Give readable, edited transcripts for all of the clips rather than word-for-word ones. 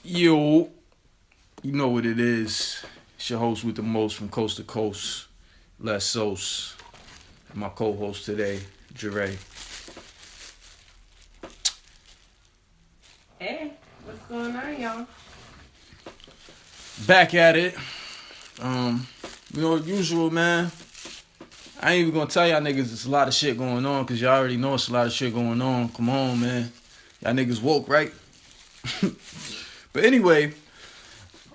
Yo, you know what it is. It's your host with the most from coast to coast, Les Sos. My co-host today, Jure. Hey, what's going on, y'all? Back at it. Usual, man. I ain't even gonna tell y'all niggas it's a lot of shit going on, cause y'all already know it's a lot of shit going on. Come on, man. Y'all niggas woke, right? But anyway,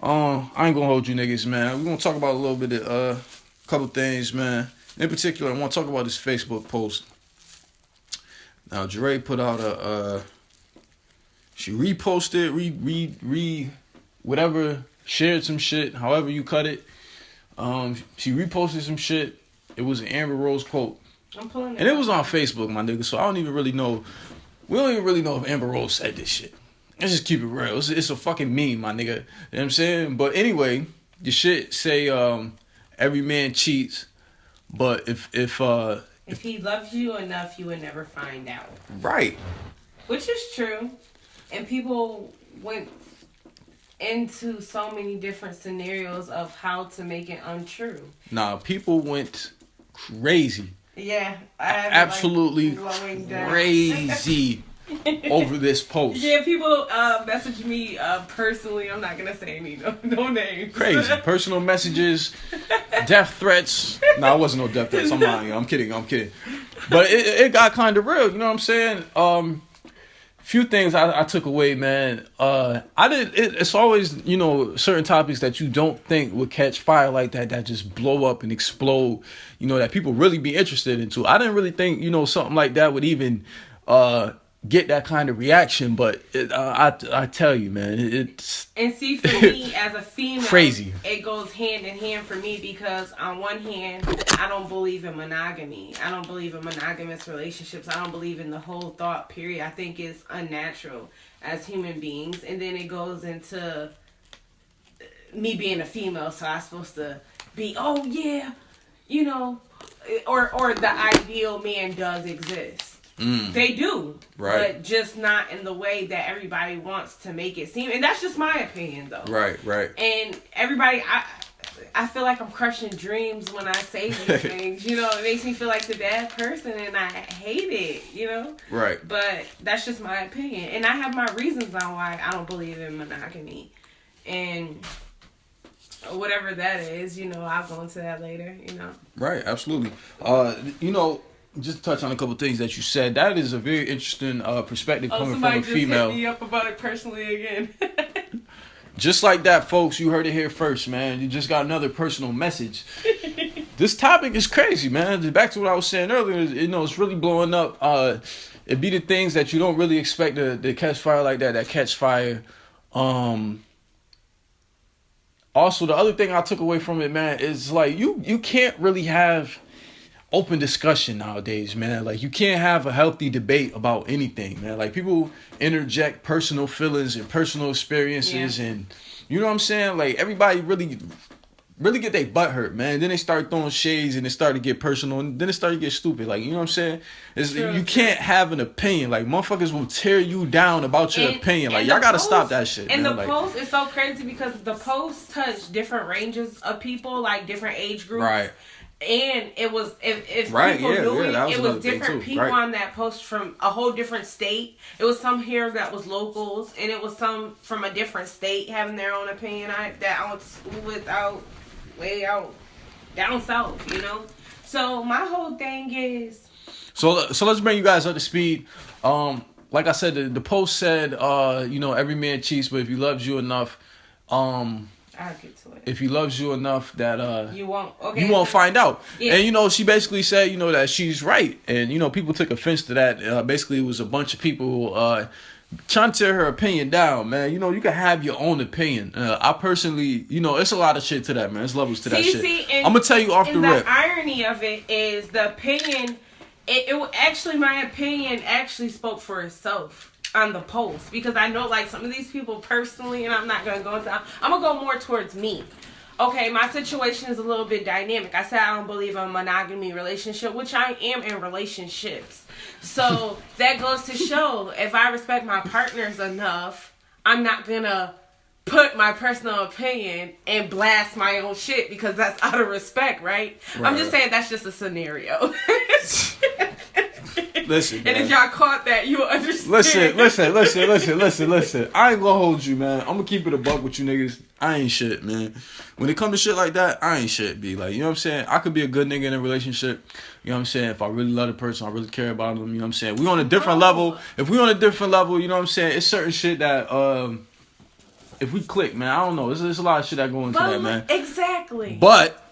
I ain't gonna hold you niggas, man. We're gonna talk about a little bit of couple things, man. In particular, I want to talk about this Facebook post. Now, Jure put out she reposted, whatever, shared some shit, however you cut it. She reposted some shit. It was an Amber Rose quote. I'm pulling it. And it was on Facebook, my nigga, so I don't even really know. We don't even really know if Amber Rose said this shit. Let's just keep it real. It's a fucking meme, my nigga. You know what I'm saying? But anyway, the shit say every man cheats, but if he loves you enough, you would never find out. Right. Which is true. And people went into so many different scenarios of how to make it untrue. Nah, people went crazy. Yeah. Absolutely crazy over this post. Yeah, people message me personally. I'm not going to say any no names. Crazy. Personal messages, death threats. No, it wasn't no death threats. I'm lying. I'm kidding. But it got kind of real. You know what I'm saying? Few things I took away, man. It's always, certain topics that you don't think would catch fire like that just blow up and explode, that people really be interested into. I didn't really think, something like that would even get that kind of reaction, but I tell you, man, it's... And see, for me, as a female, crazy. It goes hand in hand for me because on one hand, I don't believe in monogamy. I don't believe in monogamous relationships. I don't believe in the whole thought, period. I think it's unnatural as human beings. And then it goes into me being a female, so I'm supposed to be, oh yeah, or the ideal man does exist. They do, right? But just not in the way that everybody wants to make it seem, and that's just my opinion, though. Right. And everybody, I feel like I'm crushing dreams when I say these things. It makes me feel like the bad person, and I hate it. Right. But that's just my opinion, and I have my reasons on why I don't believe in monogamy, and whatever that is, I'll go into that later. Right. Absolutely. Just to touch on a couple things that you said, that is a very interesting perspective coming from a female. Somebody just hit me up about it personally again. Just like that, folks, you heard it here first, man. You just got another personal message. This topic is crazy, man. Back to what I was saying earlier, it's really blowing up. It be the things that you don't really expect to catch fire like that catch fire. Also, the other thing I took away from it, man, is like you can't really have open discussion nowadays, man. Like, you can't have a healthy debate about anything, man. Like, people interject personal feelings and personal experiences, and you know what I'm saying? Like, everybody really get their butt hurt, man. Then they start throwing shades, and it started to get personal, and then it started to get stupid. Like, you know what I'm saying? You can't have an opinion. Like, motherfuckers will tear you down about your opinion. Like, y'all gotta stop that shit, and man. The post is so crazy because the post touched different ranges of people, like different age groups. Right. And it was, if right, people knew it was different people right. on that post from a whole different state. It was some here that was locals, and it was some from a different state having their own opinion. That I went to school with way out down south, So my whole thing is... So let's bring you guys up to speed. Like I said, the post said, every man cheats, but if he loves you enough... I'll get to it. If he loves you enough that you won't find out. Yeah. And she basically said, that she's right. And people took offense to that. Basically it was a bunch of people trying to tear her opinion down, man. You can have your own opinion. I personally, it's a lot of shit to that, man. There's levels to that shit. I'm gonna tell you off the rip. The irony of it is the opinion. My opinion actually spoke for itself on the post, because I know like some of these people personally, and I'm not gonna go into. I'm gonna go more towards me. Okay, my situation is a little bit dynamic. I said I don't believe in a monogamy relationship, which I am in relationships. So that goes to show, if I respect my partners enough, I'm not gonna put my personal opinion and blast my own shit because that's out of respect, right? I'm just saying that's just a scenario. Listen, man. And if y'all caught that, you'll understand. Listen. I ain't gonna hold you, man. I'm gonna keep it a buck with you niggas. I ain't shit, man. When it comes to shit like that, I ain't shit, be like, you know what I'm saying? I could be a good nigga in a relationship. You know what I'm saying? If I really love the person, I really care about them, you know what I'm saying? We on a different level. If we on a different level, you know what I'm saying? It's certain shit that, if we click, man, I don't know. There's a lot of shit that go into that, man. Exactly. But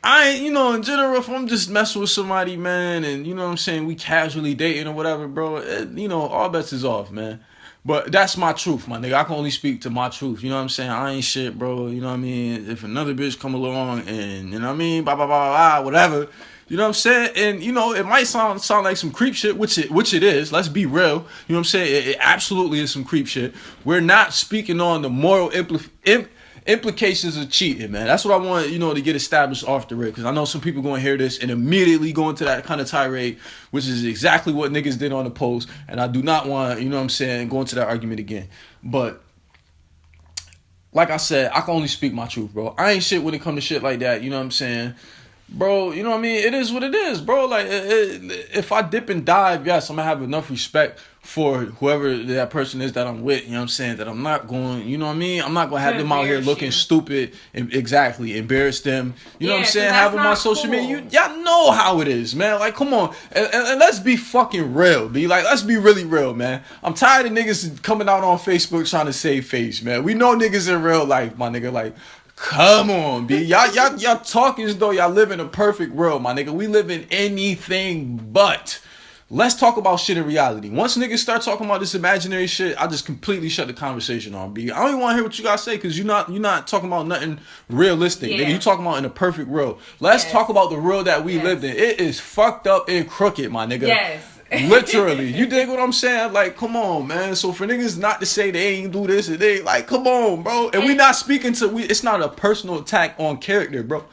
I ain't, you know, in general, if I'm just messing with somebody, man, and, you know what I'm saying, we casually dating or whatever, bro, you know, all bets is off, man. But that's my truth, my nigga. I can only speak to my truth. You know what I'm saying? I ain't shit, bro. You know what I mean? If another bitch come along and, you know what I mean, blah, blah, blah, blah, whatever. You know what I'm saying? And, you know, it might sound like some creep shit, which it is. Let's be real. You know what I'm saying? It absolutely is some creep shit. We're not speaking on the moral implications of cheating, man. That's what I want, you know, to get established off the rip. Because I know some people going to hear this and immediately go into that kind of tirade, which is exactly what niggas did on the post. And I do not want, you know what I'm saying, go into that argument again. But like I said, I can only speak my truth, bro. I ain't shit when it comes to shit like that. You know what I'm saying? Bro, you know what I mean? It is what it is, bro. Like, if I dip and dive, yes, I'm going to have enough respect for whoever that person is that I'm with, you know what I'm saying? That I'm not going, you know what I mean? I'm not going to have them out here looking stupid and exactly embarrass them. You know what I'm saying? Have them on social media. Y'all know how it is, man. Like, come on. And let's be fucking real, B. Like, let's be really real, man. I'm tired of niggas coming out on Facebook trying to save face, man. We know niggas in real life, my nigga. Like, come on, B. Y'all talking as though y'all live in a perfect world, my nigga. We live in anything but. Let's talk about shit in reality. Once niggas start talking about this imaginary shit, I just completely shut the conversation on, B. I don't even want to hear what you guys say because you're not talking about nothing realistic. Nigga, you talking about in a perfect world. Let's talk about the world that we lived in. It is fucked up and crooked, my nigga. Yes. Literally. You dig what I'm saying? Like, come on, man. So for niggas not to say they ain't do this and they like, come on, bro. And we not speaking to, it's not a personal attack on character, bro.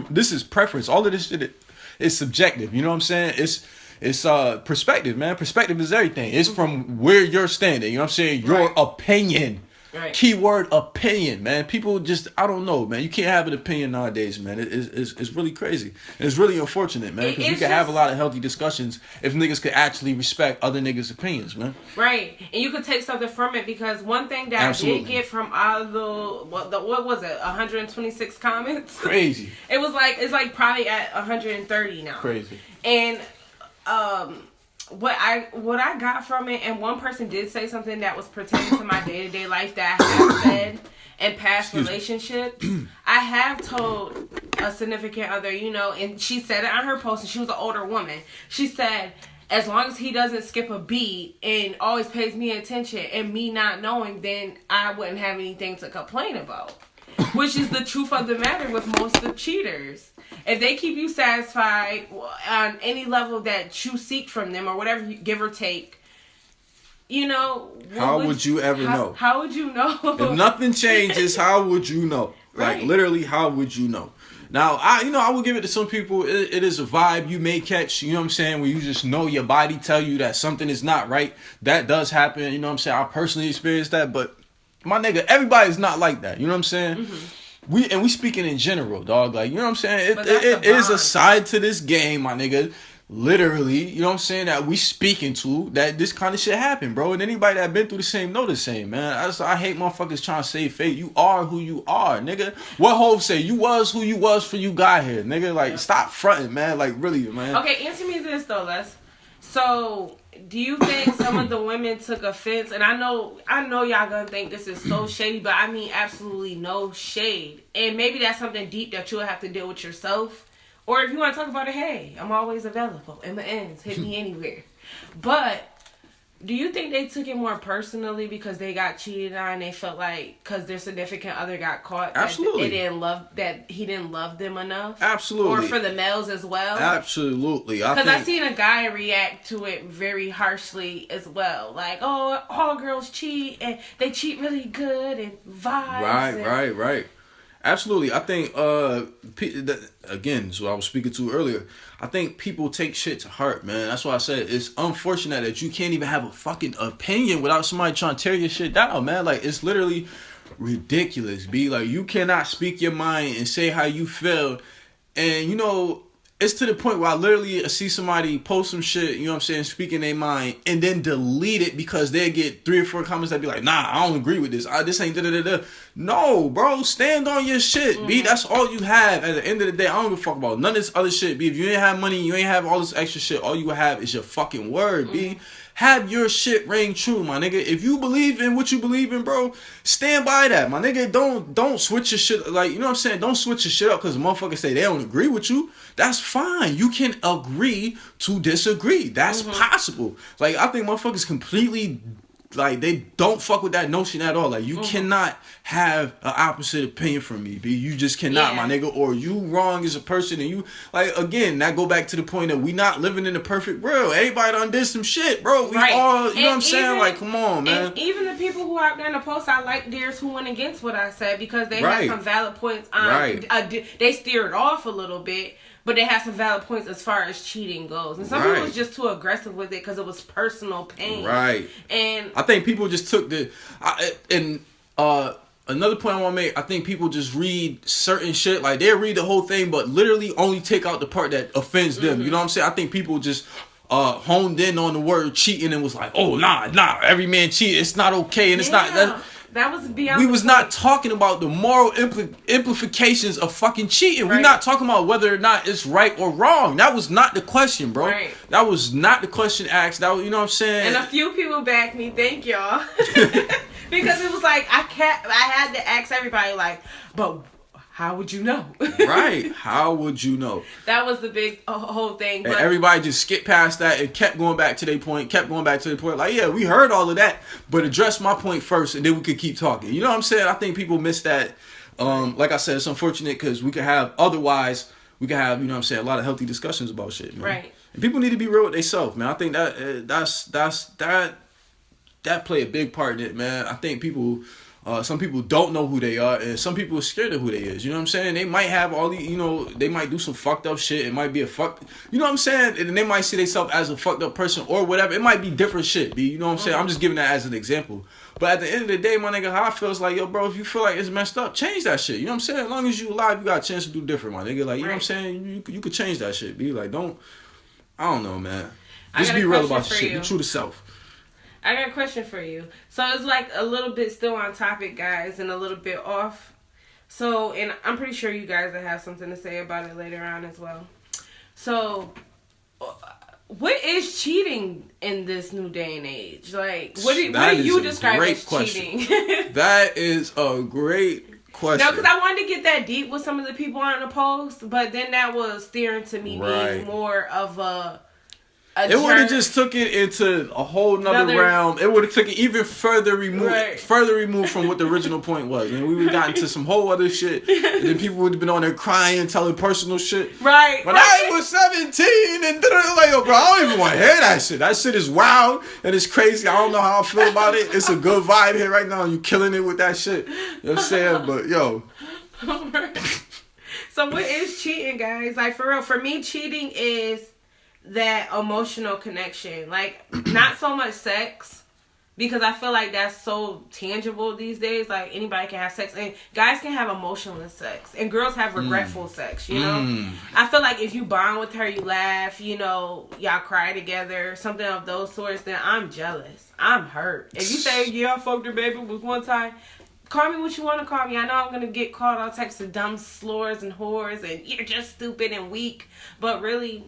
This is preference. All of this shit is subjective. You know what I'm saying? It's perspective, man. Perspective is everything. It's from where you're standing. You know what I'm saying? Your opinion. Right. Keyword opinion, man. People just, I don't know, man. You can't have an opinion nowadays, man. It's really crazy. And it's really unfortunate, man. Because we can have a lot of healthy discussions if niggas could actually respect other niggas' opinions, man. Right. And you could take something from it because one thing that I did get from all what was it, 126 comments? Crazy. It's like probably at 130 now. Crazy. And what I got from it, and one person did say something that was pertaining to my day-to-day life that I have said in past relationships. I have told a significant other, you know, and she said it on her post, and she was an older woman. She said, as long as he doesn't skip a beat and always pays me attention and me not knowing, then I wouldn't have anything to complain about. Which is the truth of the matter with most of cheaters. If they keep you satisfied on any level that you seek from them or whatever, give or take, you know. How would you ever know? How would you know? If nothing changes, how would you know? Like, right. Literally, how would you know? Now, I will give it to some people. It is a vibe you may catch, you know what I'm saying, where you just know your body tell you that something is not right. That does happen, you know what I'm saying? I personally experienced that, but my nigga, everybody's not like that. You know what I'm saying? Mm-hmm. We speaking in general, dog. Like, you know what I'm saying? It is a side to this game, my nigga. Literally, you know what I'm saying, that we speaking to, that this kind of shit happen, bro. And anybody that been through the same know the same, man. I hate motherfuckers trying to save fate. You are who you are, nigga. What Hov say? You was who you was for you got here, nigga. Like, stop fronting, man. Like, really, man. Okay, answer me this, though, Les. So, do you think some of the women took offense? And I know y'all gonna think this is so shady, but I mean absolutely no shade. And maybe that's something deep that you'll have to deal with yourself. Or if you want to talk about it, hey, I'm always available. In the ends, hit me anywhere. But do you think they took it more personally because they got cheated on? They felt like because their significant other got caught, absolutely, that he didn't love them enough. Absolutely. Or for the males as well. Absolutely. Because I seen a guy react to it very harshly as well. Like, oh, all girls cheat and they cheat really good and vibes. Right. Absolutely. I think, again, so I was speaking to earlier, I think people take shit to heart, man. That's why I said it's unfortunate that you can't even have a fucking opinion without somebody trying to tear your shit down, man. Like, it's literally ridiculous, B. Like, you cannot speak your mind and say how you feel. And, you know, it's to the point where I literally see somebody post some shit, you know what I'm saying, speaking their mind, and then delete it because they get 3 or 4 comments that be like, nah, I don't agree with this. This ain't da-da-da-da. No, bro, stand on your shit, B. That's all you have. At the end of the day, I don't give a fuck about none of this other shit, B. If you ain't have money, you ain't have all this extra shit, all you have is your fucking word, B. Have your shit ring true, my nigga. If you believe in what you believe in, bro, stand by that, my nigga. Don't switch your shit, like, you know what I'm saying? Don't switch your shit up because motherfuckers say they don't agree with you. That's fine. You can agree to disagree. That's possible. Like, I think motherfuckers completely, like, they don't fuck with that notion at all. Like, you cannot have an opposite opinion from me, B. You just cannot, my nigga. Or you wrong as a person, and you, like, again, that go back to the point that we not living in the perfect world. Everybody done did some shit, bro. We all, you know what I'm saying? Like, come on, man. And even the people who out there in the post, I like theirs who went against what I said because they had some valid points. They steered off a little bit. But they have some valid points as far as cheating goes. And some people was just too aggressive with it because it was personal pain. Right. And I think people just took the... another point I want to make, I think people just read certain shit. Like, they read the whole thing, but literally only take out the part that offends them. You know what I'm saying? I think people just... honed in on the word cheating and was like, oh, nah, every man cheat. It's not okay. And it's not... That was beyond. We was not talking about the moral implications of fucking cheating. We're not talking about whether or not it's right or wrong. That was not the question, bro. Right. That was not the question asked. That was, you know what I'm saying? And a few people backed me. Thank y'all. Because it was like I had to ask everybody, like, but how would you know? Right. How would you know? That was the big whole thing. And everybody just skipped past that and kept going back to their point, Like, yeah, we heard all of that, but address my point first, and then we could keep talking. You know what I'm saying? I think people miss that. Like I said, it's unfortunate because we could have, otherwise, we could have, you know what I'm saying, a lot of healthy discussions about shit, man. Right. And people need to be real with themselves, man. I think that play a big part in it, man. I think people... some people don't know who they are, and some people are scared of who they is. You know what I'm saying? They might have all the, you know, they might do some fucked up shit. It might be a you know what I'm saying? And they might see themselves as a fucked up person or whatever. It might be different shit, B. You know what I'm saying? I'm just giving that as an example. But at the end of the day, my nigga, how I feel is like, yo, bro, if you feel like it's messed up, change that shit. You know what I'm saying? As long as you alive, you got a chance to do different, my nigga. Like, you know what I'm saying? You could change that shit, B. Like, I don't know, man. Just be real about your shit. Be true to self. I got a question for you. So it's like a little bit still on topic, guys, and a little bit off. So, and I'm pretty sure you guys will have something to say about it later on as well. So, what is cheating in this new day and age? Like, what do you describe as cheating? That is a great question. No, because I wanted to get that deep with some of the people on the post, but then that was steering to me being more of a it would have just took it into a whole nother realm. It would have took it even further removed from what the original point was. And we would have gotten to some whole other shit. And then people would have been on there crying, telling personal shit. Right. When I was 17 and like, yo, bro, I don't even want to hear that shit. That shit is wild and it's crazy. I don't know how I feel about it. It's a good vibe here right now. You killing it with that shit. You know what I'm saying? But, yo. So what is cheating, guys? Like, for real, for me, cheating is that emotional connection. Like, not so much sex, because I feel like that's so tangible these days. Like, anybody can have sex, and guys can have emotionless sex, and girls have regretful sex, you know? I feel like if you bond with her, you laugh, you know, y'all cry together, something of those sorts, then I'm jealous. I'm hurt. If you say, yeah, I fucked her baby with one time, call me what you want to call me. I know I'm going to get called all types of dumb slurs and whores, and you're just stupid and weak, but really,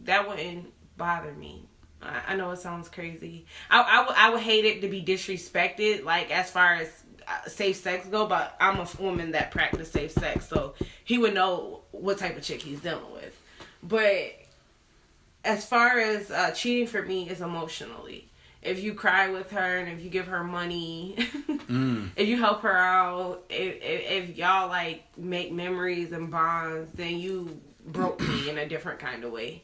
that wouldn't bother me. I know it sounds crazy. I would hate it to be disrespected, like, as far as safe sex go, but I'm a woman that practice safe sex, so he would know what type of chick he's dealing with. But as far as cheating for me is emotionally. If you cry with her and if you give her money, if you help her out, if y'all, like, make memories and bonds, then you broke me in a different kind of way.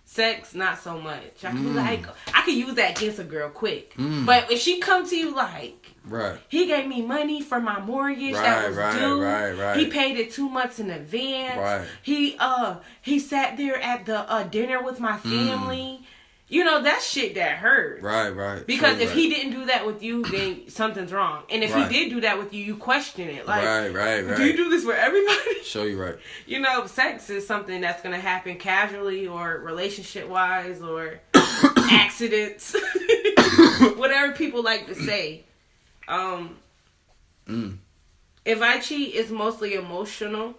Sex, not so much. I could be like, I could use that against a girl quick. But if she come to you like, Right. He gave me money for my mortgage that was due. Right. He paid it 2 months in advance. Right. He sat there at the dinner with my family. You know, that shit that hurt. Right. Because if he didn't do that with you, then something's wrong. And if he did do that with you, you question it. Like, right. Do you do this for everybody? Show you right. You know, sex is something that's going to happen casually or relationship-wise or accidents. Whatever people like to say. If I cheat, it's mostly emotional.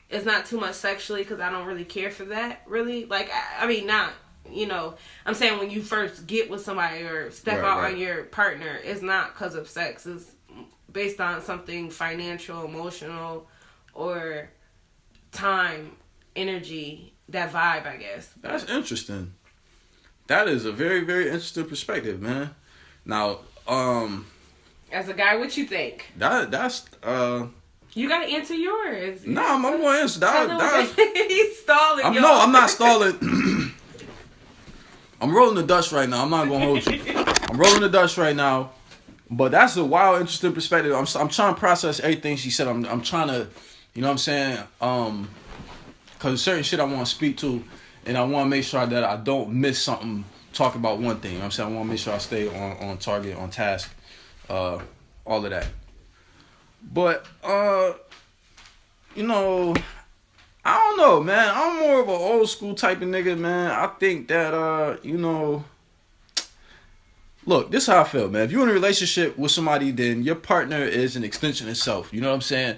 It's not too much sexually because I don't really care for that, really. Like, I mean, not, you know, I'm saying when you first get with somebody or step out on your partner, it's not because of sex. It's based on something financial, emotional, or time, energy, that vibe, I guess. That's interesting. That is a very, very interesting perspective, man. Now, as a guy, what you think? That's You gotta answer yours. I'm going to answer that. He's stalling. I'm not stalling. I'm rolling the dust right now. I'm not going to hold you. I'm rolling the dust right now. But that's a wild, interesting perspective. I'm trying to process everything she said. I'm trying to, you know what I'm saying? Because certain shit I want to speak to, and I want to make sure that I don't miss something. Talk about one thing. You know what I'm saying? I want to make sure I stay on target, on task, all of that. But, you know, I don't know, man. I'm more of an old school type of nigga, man. I think that, you know, look, this is how I feel, man. If you're in a relationship with somebody, then your partner is an extension of self. You know what I'm saying?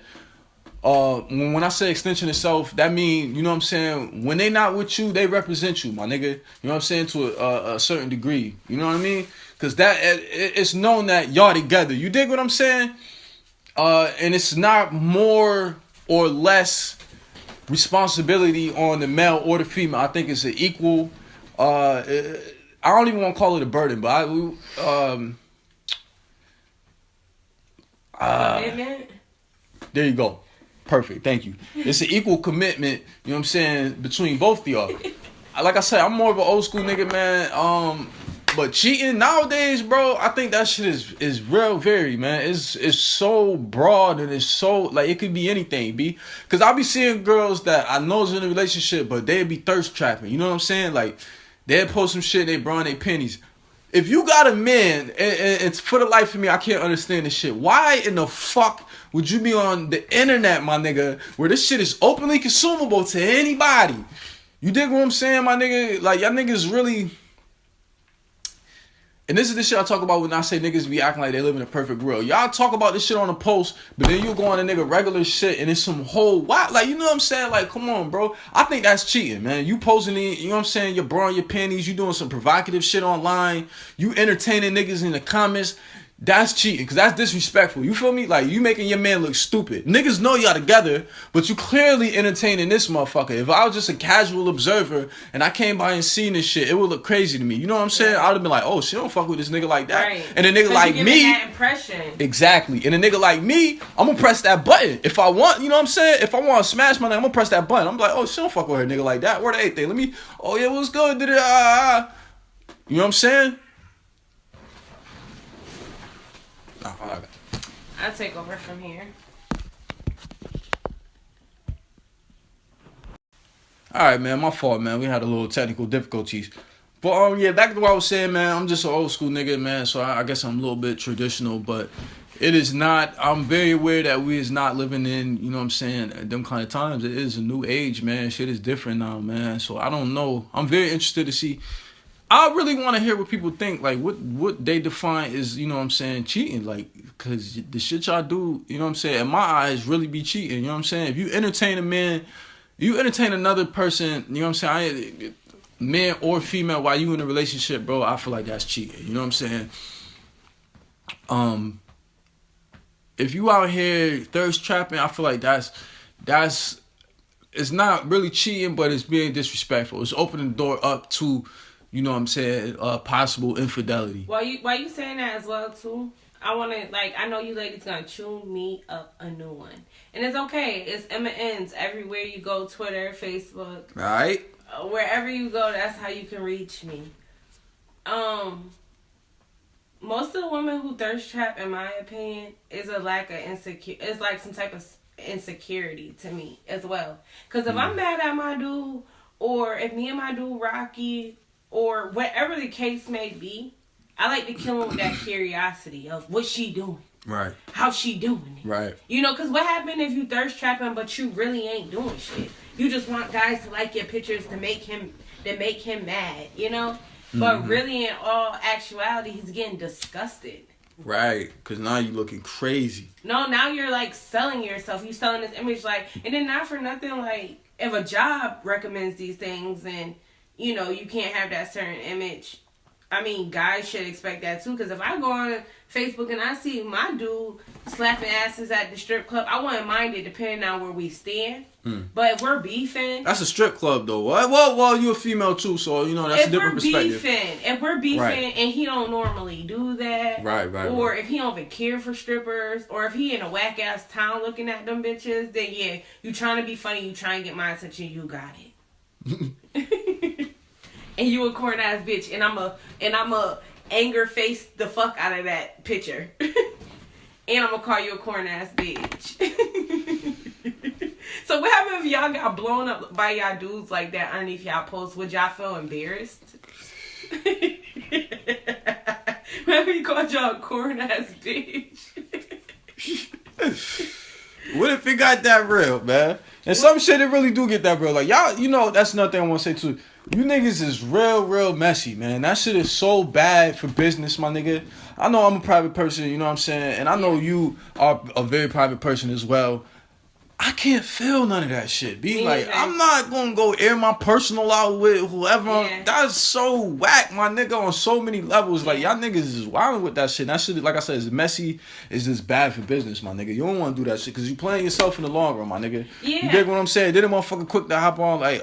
When I say extension of self, that mean, you know what I'm saying, when they not with you, they represent you, my nigga. You know what I'm saying? To a certain degree. You know what I mean? Because that it's known that y'all together. You dig what I'm saying? And it's not more or less responsibility on the male or the female. I think it's an equal. I don't even want to call it a burden, but commitment. There you go. Perfect. Thank you. It's an equal commitment. You know what I'm saying, between both of y'all. Like I said, I'm more of an old school nigga, man. But cheating nowadays, bro, I think that shit is real varied, man. It's so broad and it's so, like, it could be anything, B. Because I be seeing girls that I know is in a relationship, but they'd be thirst trapping. You know what I'm saying? Like, they'd post some shit, they brawling their pennies. If you got a man, and it's for the life of me, I can't understand this shit. Why in the fuck would you be on the internet, my nigga, where this shit is openly consumable to anybody? You dig what I'm saying, my nigga? Like, y'all niggas really... And this is the shit I talk about when I say niggas be acting like they live in a perfect world. Y'all talk about this shit on a post, but then you go on a nigga regular shit and it's some whole wild, like, you know what I'm saying? Like, come on, bro. I think that's cheating, man. You posting it, you know what I'm saying? You're brawling your panties, you doing some provocative shit online, you entertaining niggas in the comments. That's cheating, because that's disrespectful. You feel me? Like, you making your man look stupid. Niggas know y'all together, but you clearly entertaining this motherfucker. If I was just a casual observer and I came by and seen this shit, it would look crazy to me. You know what I'm saying? I would have been like, oh, she don't fuck with this nigga like that. Right. And a nigga like me... that impression. Exactly. And a nigga like me, I'm gonna press that button. If I want, you know what I'm saying? If I want to smash my nigga, I'm gonna press that button. I'm like, oh, she don't fuck with her nigga like that. Where the anything? Let me... Oh, yeah, what's good? You know what I'm saying? I'll take over from here. Alright, man, my fault, man. We had a little technical difficulties. But, yeah, back to what I was saying, man. I'm just an old school nigga, man. So I guess I'm a little bit traditional, but it is not... I'm very aware that we is not living in, you know what I'm saying, them kind of times. It is a new age, man. Shit is different now, man. So I don't know. I'm very interested to see... I really want to hear what people think, like, what they define as, you know what I'm saying, cheating, like, because the shit y'all do, you know what I'm saying, in my eyes, really be cheating, you know what I'm saying? If you entertain a man, you entertain another person, you know what I'm saying, man or female, while you in a relationship, bro, I feel like that's cheating, you know what I'm saying? If you out here thirst trapping, I feel like that's it's not really cheating, but it's being disrespectful. It's opening the door up to, you know what I'm saying, possible infidelity. Why you saying that as well, too? I want to, like, I know you ladies going to tune me up a new one. And it's okay. It's M&Ns everywhere you go, Twitter, Facebook. Right. Wherever you go, that's how you can reach me. Most of the women who thirst trap, in my opinion, is a lack of insecure. It's like some type of insecurity to me as well. Because if I'm mad at my dude, or if me and my dude Rocky, or whatever the case may be, I like to kill him with that curiosity of what she doing. Right. How she doing it. Right. You know, because what happened if you thirst trapping, but you really ain't doing shit? You just want guys to like your pictures to make him mad, you know? But really, in all actuality, he's getting disgusted. Right, because now you looking crazy. No, now you're like selling yourself. You selling this image, like, and then not for nothing, like, if a job recommends these things and, you know, you can't have that certain image, I mean, guys should expect that too. Because if I go on Facebook and I see my dude slapping asses at the strip club, I wouldn't mind it depending on where we stand. But if we're beefing, that's a strip club though. Well, you a female too, so you know that's a different perspective. If we're beefing and he don't normally do that, or if he don't even care for strippers, or if he in a whack ass town looking at them bitches, then yeah, you trying to be funny, you trying to get my attention, you got it. And you a corn ass bitch, and I'm a anger face the fuck out of that picture, and I'm gonna call you a corn ass bitch. So what happened if y'all got blown up by y'all dudes like that underneath y'all posts? Would y'all feel embarrassed? Maybe you called y'all a corn ass bitch. What if it got that real, man? And some shit it really do get that real. Like y'all, you know, that's another thing I want to say too. You niggas is real messy, man. That shit is so bad for business, my nigga. I know I'm a private person, you know what I'm saying? And I know you are a very private person as well. I can't feel none of that shit. Be like, I'm not gonna go air my personal out with whoever. Yeah. That's so whack, my nigga, on so many levels. Like, y'all niggas is wilding with that shit. That shit, like I said, is messy. It's just bad for business, my nigga. You don't want to do that shit because you playing yourself in the long run, my nigga. Yeah. You dig what I'm saying? Then a motherfucker quick to hop on, like,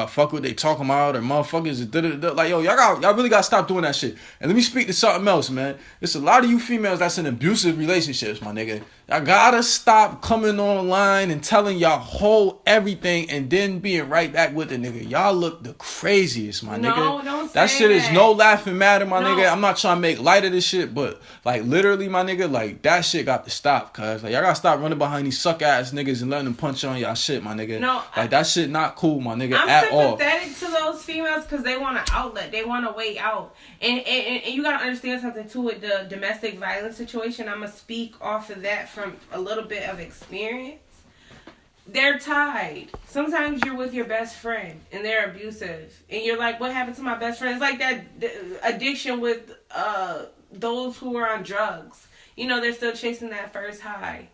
fuck what they talking about, or motherfuckers, like, yo, y'all really gotta stop doing that shit. And let me speak to something else, man. There's a lot of you females that's in abusive relationships, my nigga. Y'all gotta stop coming online and telling y'all whole everything and then being right back with the nigga. Y'all look the craziest, my nigga. No, don't say that shit is no laughing matter, my nigga. I'm not trying to make light of this shit, but like literally, my nigga, like that shit got to stop, cuz like y'all gotta stop running behind these suck ass niggas and letting them punch on y'all shit, my nigga. No, like that shit not cool, my nigga, I'm at all. I'm sympathetic to those females because they want an outlet. They want a way out. And you got to understand something, too, with the domestic violence situation. I'm going to speak off of that from a little bit of experience. They're tied. Sometimes you're with your best friend and they're abusive. And you're like, what happened to my best friend? It's like that addiction with those who are on drugs. You know, they're still chasing that first high.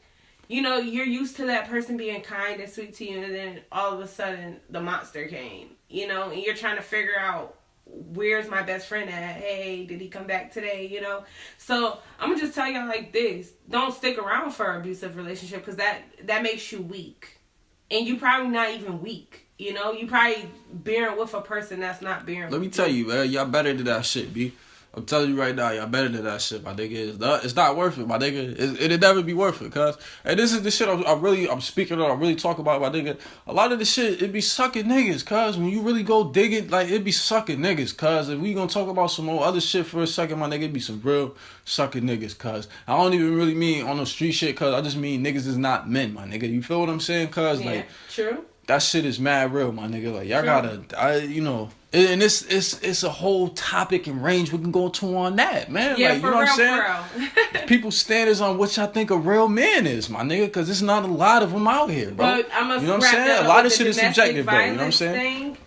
You know, you're used to that person being kind and sweet to you, and then all of a sudden, the monster came. You know, and you're trying to figure out, where's my best friend at? Hey, did he come back today? You know? So, I'm going to just tell y'all like this. Don't stick around for an abusive relationship, because that makes you weak. And you probably not even weak. You know? You probably bearing with a person that's not bearing Let with me tell you, man. Y'all better than that shit, B. I'm telling you right now, y'all better than that shit, my nigga. It's not worth it, my nigga. It'll never be worth it, cuz. And this is the shit I'm speaking on, I really talk about, my nigga. A lot of the shit, it be sucking niggas, cuz. When you really go digging, like, it be sucking niggas, cuz. If we gonna talk about some more other shit for a second, my nigga, it be some real sucking niggas, cuz. I don't even really mean on no street shit, cuz. I just mean niggas is not men, my nigga. You feel what I'm saying, cuz? Yeah, like, true. That shit is mad real, my nigga. Like, y'all gotta, you know... And it's a whole topic and range we can go to on that, man. Yeah, like, you know what I'm saying? People's standards on what y'all think a real man is, my nigga, because there's not a lot of them out here, bro. But I'm gonna you know what I'm saying? A lot of shit is subjective, bro. You know what I'm saying?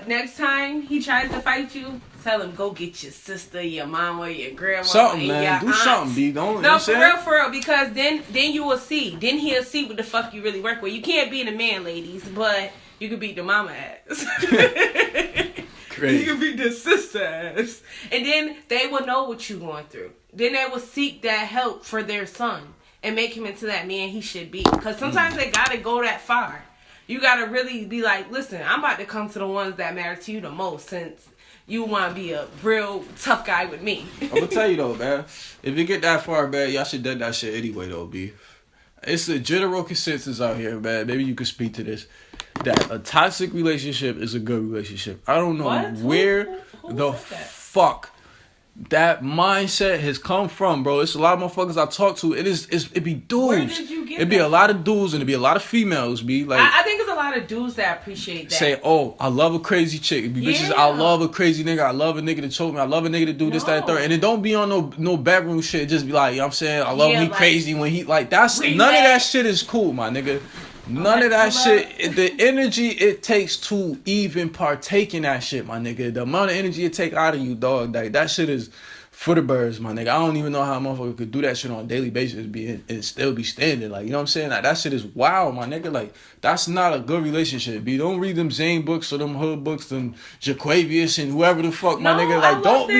Next time he tries to fight you, tell him go get your sister, your mama, your grandma, something, and man. your Do aunt. something, B. Don't. No, for real, because then you will see. Then he'll see what the fuck you really work with. You can't beat a man, ladies, but you can beat the mama ass. Crazy. You can beat the sister ass. And then they will know what you're going through. Then they will seek that help for their son and make him into that man he should be. Because sometimes they got to go that far. You got to really be like, listen, I'm about to come to the ones that matter to you the most, since you want to be a real tough guy with me. I'm going to tell you, though, man. If you get that far, man, y'all should do that shit anyway, though, B. It's a general consensus out here, man. Maybe you could speak to this. That a toxic relationship is a good relationship. I don't know where the fuck that mindset has come from, bro. It's a lot of motherfuckers I talk to. It be dudes. Where did you get it be a lot of dudes and it be a lot of females. Be like, I think there's a lot of dudes that appreciate that. Say, oh, I love a crazy chick. It be bitches, I love a crazy nigga. I love a nigga to choke me. I love a nigga to do this, that, and third. And it don't be on no bedroom shit. Just be like, you know what I'm saying? I love when he crazy when he like that's none of that shit is cool, my nigga. None of that shit. The energy it takes to even partake in that shit, my nigga. The amount of energy it take out of you, dog. Like that shit is for the birds, my nigga. I don't even know how a motherfucker could do that shit on a daily basis and still be standing. Like, you know what I'm saying? Like, that shit is wild, my nigga. Like, that's not a good relationship, B. Don't read them Zane books or them hood books, them Jaquavius and whoever the fuck, my nigga. Like, don't be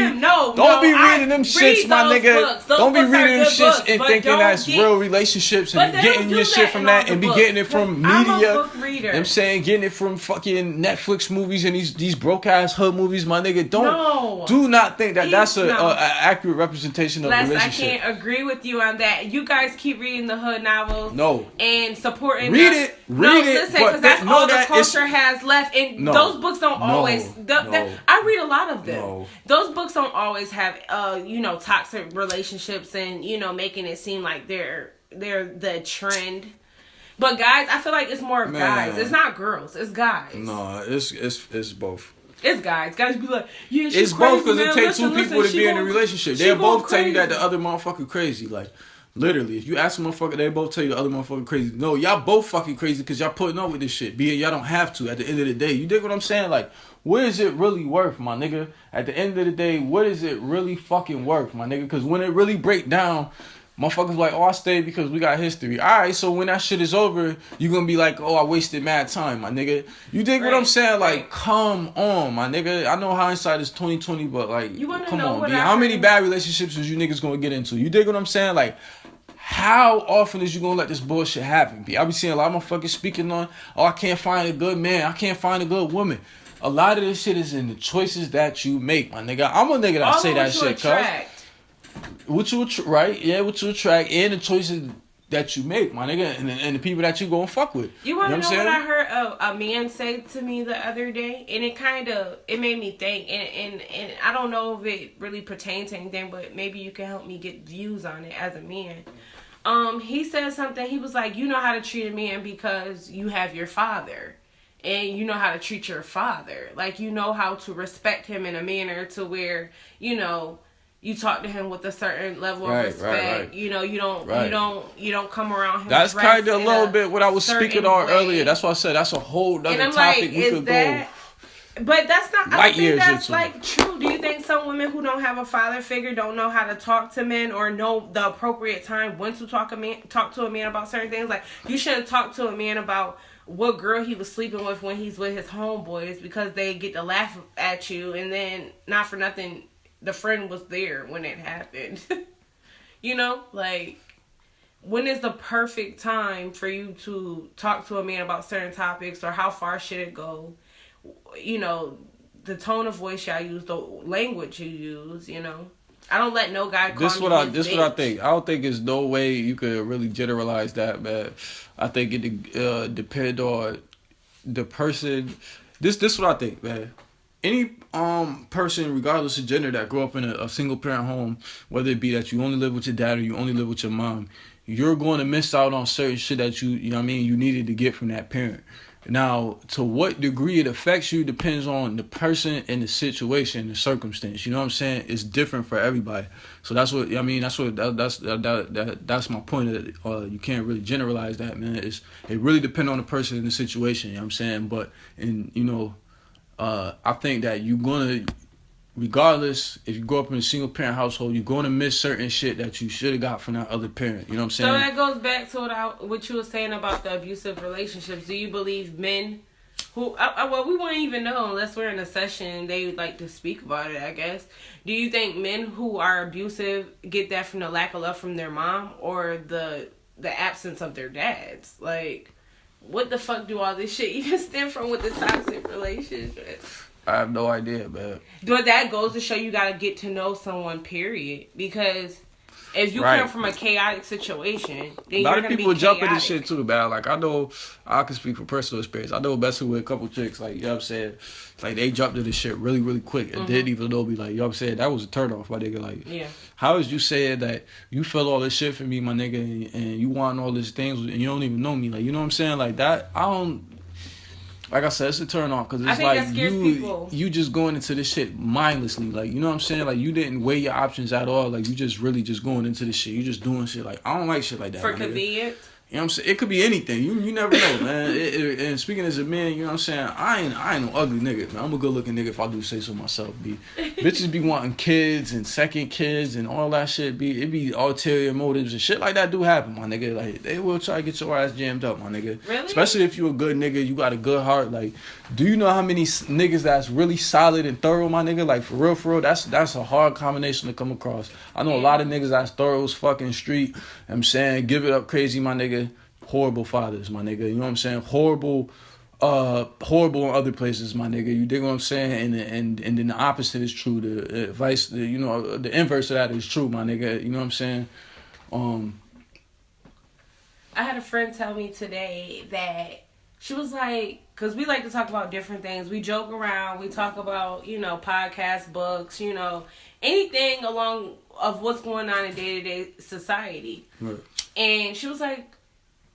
reading them shits, my nigga. Don't be reading them shits and thinking that's real relationships and getting your shit from that and be getting it from media. I'm saying getting it from fucking Netflix movies and these broke ass hood movies, my nigga. Do not think that that's a accurate representation of relationship. I can't agree with you on that. You guys keep reading the hood novels. And supporting Read it. Listen, because that's all the culture has left. And those books don't always I read a lot of them. Those books don't always have toxic relationships and making it seem like they're the trend. But guys, I feel like it's more guys. It's not girls. It's guys. No, it's both. It's guys. Guys be like, yeah, she's it's both because it takes two people to be in a relationship. They'll both tell you that the other motherfucker crazy. Like, literally, if you ask a motherfucker, they both tell you the other motherfucker crazy. No, y'all both fucking crazy because y'all putting up with this shit. Y'all don't have to at the end of the day. You dig what I'm saying? Like, what is it really worth, my nigga? At the end of the day, what is it really fucking worth, my nigga? Because when it really break down, motherfuckers like, oh, I stayed because we got history. Alright, so when that shit is over, you gonna be like, oh, I wasted mad time, my nigga. You dig what I'm saying? Like, come on, my nigga. I know hindsight is 2020, but like, come on, B. How many bad relationships is you niggas gonna get into? You dig what I'm saying? Like, how often is you gonna let this bullshit happen, B? I be seeing a lot of motherfuckers speaking on, oh, I can't find a good man. I can't find a good woman. A lot of this shit is in the choices that you make, my nigga. I'm a nigga that say that shit, cuz. What you attract and the choices that you make, my nigga, and the people that you go and fuck with. You want to know what I heard a man say to me the other day, and it made me think, and I don't know if it really pertains to anything, but maybe you can help me get views on it as a man. He said something. He was like, you know how to treat a man because you have your father. And you know how to treat your father. Like, you know how to respect him in a manner to where, you talk to him with a certain level of respect. Right. You don't come around him. That's kind of a little bit what I was speaking on earlier. That's why I said that's a whole other topic. Like, we could go. But that's not. I don't think that's like true. Do you think some women who don't have a father figure don't know how to talk to men or know the appropriate time when to talk to a man about certain things? Like, you shouldn't talk to a man about what girl he was sleeping with when he's with his homeboys because they get to laugh at you, and then not for nothing, the friend was there when it happened. Like, when is the perfect time for you to talk to a man about certain topics, or how far should it go? The tone of voice y'all use, the language you use, I don't let no guy call me This what I think. I don't think there's no way you could really generalize that, man. I think it depend on the person. This what I think, man. Any person, regardless of gender, that grew up in a single parent home, whether it be that you only live with your dad or you only live with your mom, you're going to miss out on certain shit that you know what I mean, you needed to get from that parent. Now, to what degree it affects you depends on the person and the situation, the circumstance. You know what I'm saying? It's different for everybody. So that's what I mean. That's my point. That you can't really generalize that, man. It really depends on the person and the situation. You know what I'm saying? But I think that you're gonna, regardless if you grow up in a single parent household, you're gonna miss certain shit that you should have got from that other parent. You know what I'm saying? So that goes back to what you were saying about the abusive relationships. Do you believe men who, we wouldn't even know unless we're in a session, they would like to speak about it, I guess. Do you think men who are abusive get that from the lack of love from their mom or the absence of their dads? Like, what the fuck do all this shit even stem from with the toxic relationship? I have no idea, man. But that goes to show you gotta get to know someone, period. Because If you come from a chaotic situation, then a lot you're of gonna people be jump chaotic. into shit too, man. Like I know, I can speak from personal experience. I know messing with a couple chicks, like you know what I'm saying, like they jumped into shit really, really quick and didn't even know me. Like you know what I'm saying, that was a turn off, my nigga. Like, how is you saying that you feel all this shit for me, my nigga, and you want all these things and you don't even know me? Like you know what I'm saying, like that. I don't. Like I said, it's a turn off because it's like you just going into this shit mindlessly. Like, you know what I'm saying? Like, you didn't weigh your options at all. Like, you just really just going into this shit. You just doing shit. Like, I don't like shit like that. For convenience? You know what I'm saying? It could be anything. You never know, man. And speaking as a man, you know what I'm saying? I ain't no ugly nigga, man. I'm a good looking nigga if I do say so myself, B. Bitches be wanting kids and second kids and all that shit, B. It be ulterior motives and shit like that do happen, my nigga. Like, they will try to get your ass jammed up, my nigga. Really? Especially if you a good nigga, you got a good heart. Like, do you know how many niggas that's really solid and thorough, my nigga? Like, for real, that's a hard combination to come across. I know a lot of niggas that's thorough as fucking street. I'm saying, give it up crazy, my nigga. Horrible fathers, my nigga. You know what I'm saying? Horrible in other places, my nigga. You dig what I'm saying? And then the opposite is true. The the inverse of that is true, my nigga. You know what I'm saying? I had a friend tell me today that she was like, because we like to talk about different things. We joke around. We talk about, podcasts, books, anything along of what's going on in day-to-day society. Right. And she was like,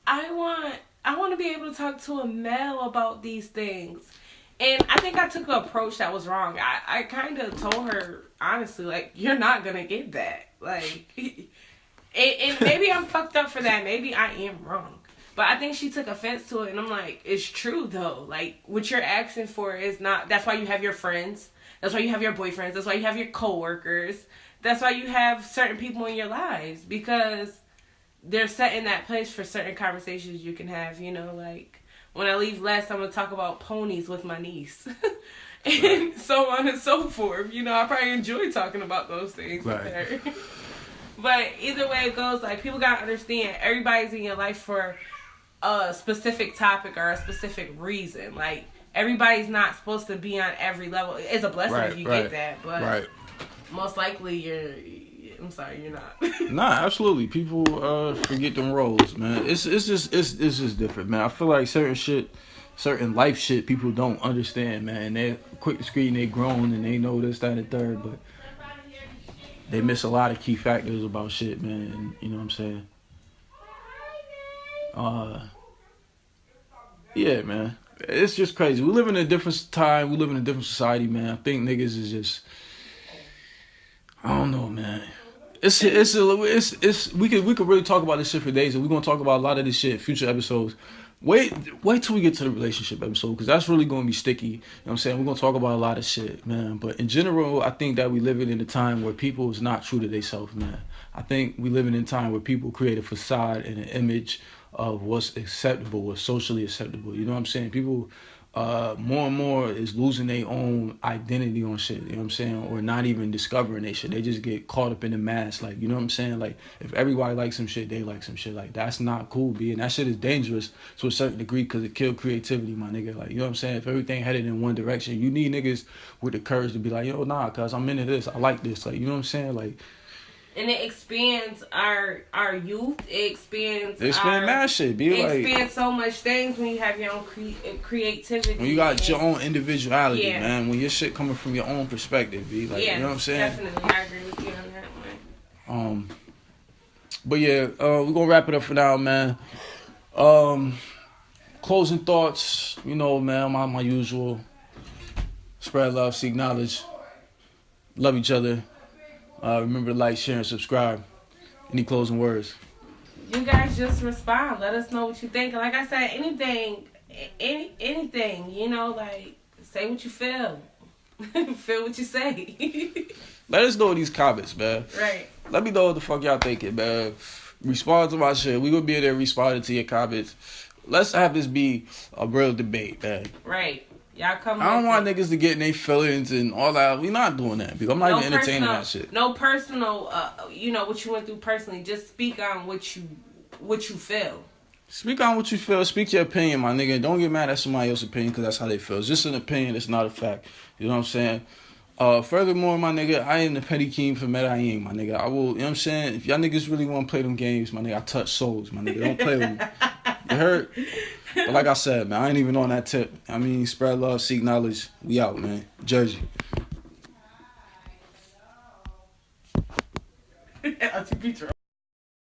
I want to be able to talk to a male about these things. And I think I took an approach that was wrong. I kind of told her, honestly, like, you're not going to get that. Like, and maybe I'm fucked up for that. Maybe I am wrong. But I think she took offense to it. And I'm like, it's true, though. Like, what you're asking for is not... That's why you have your friends. That's why you have your boyfriends. That's why you have your coworkers. That's why you have certain people in your lives. Because... they're set in that place for certain conversations you can have, like when I leave Les, I'm going to talk about ponies with my niece and so on and so forth. I probably enjoy talking about those things with her. But either way it goes, like people got to understand everybody's in your life for a specific topic or a specific reason. Like everybody's not supposed to be on every level. It's a blessing if you get that, but most likely I'm sorry, you're not. Nah, absolutely. People forget them roles, man. It's just different, man. I feel like certain life shit, people don't understand, man. They're quick to screen, they grown, and they know this, that, and the third, but they miss a lot of key factors about shit, man. And, you know what I'm saying? Yeah, man. It's just crazy. We live in a different time. We live in a different society, man. I think niggas is just... I don't know, man. We could really talk about this shit for days, and we're gonna talk about a lot of this shit in future episodes. Wait till we get to the relationship episode, because that's really gonna be sticky. You know what I'm saying? We're gonna talk about a lot of shit, man. But in general, I think that we living in a time where people is not true to themselves, man. I think we living in a time where people create a facade and an image of what's acceptable, what's socially acceptable. You know what I'm saying? People more and more is losing their own identity on shit, you know what I'm saying? Or not even discovering their shit. They just get caught up in the mass, like, you know what I'm saying? Like, if everybody likes some shit, they like some shit. Like, that's not cool, B. And that shit is dangerous to a certain degree because it kills creativity, my nigga. Like, you know what I'm saying? If everything headed in one direction, you need niggas with the courage to be like, yo, nah, cuz I'm into this. I like this. Like, you know what I'm saying? Like, and it expands our youth. It expands mad shit, be like. It expands so much things when you have your own creativity. When you got your own individuality, man. When your shit coming from your own perspective, be like, you know what I'm saying? Definitely, I agree with you on that one. But yeah, we're gonna wrap it up for now, man. Closing thoughts, man. My usual. Spread love, seek knowledge. Love each other. Remember to like, share, and subscribe. Any closing words? You guys just respond. Let us know what you think. And like I said, anything, like, say what you feel. Feel what you say. Let us know in these comments, man. Right. Let me know what the fuck y'all thinking, man. Respond to my shit. We gonna be in there responding to your comments. Let's have this be a real debate, man. Right. Y'all come. I don't want niggas to get in their feelings and all that. We not doing that because I'm not even entertaining that shit. No personal, what you went through personally. Just speak on what you feel. Speak on what you feel. Speak your opinion, my nigga. Don't get mad at somebody else's opinion because that's how they feel. It's just an opinion. It's not a fact. You know what I'm saying? Furthermore, my nigga, I am the petty king for Medellin, my nigga. I will, you know what I'm saying? If y'all niggas really want to play them games, my nigga, I touch souls, my nigga. Don't play with me. You heard? But like I said, man, I ain't even on that tip. I mean, spread love, seek knowledge. We out, man. Jersey.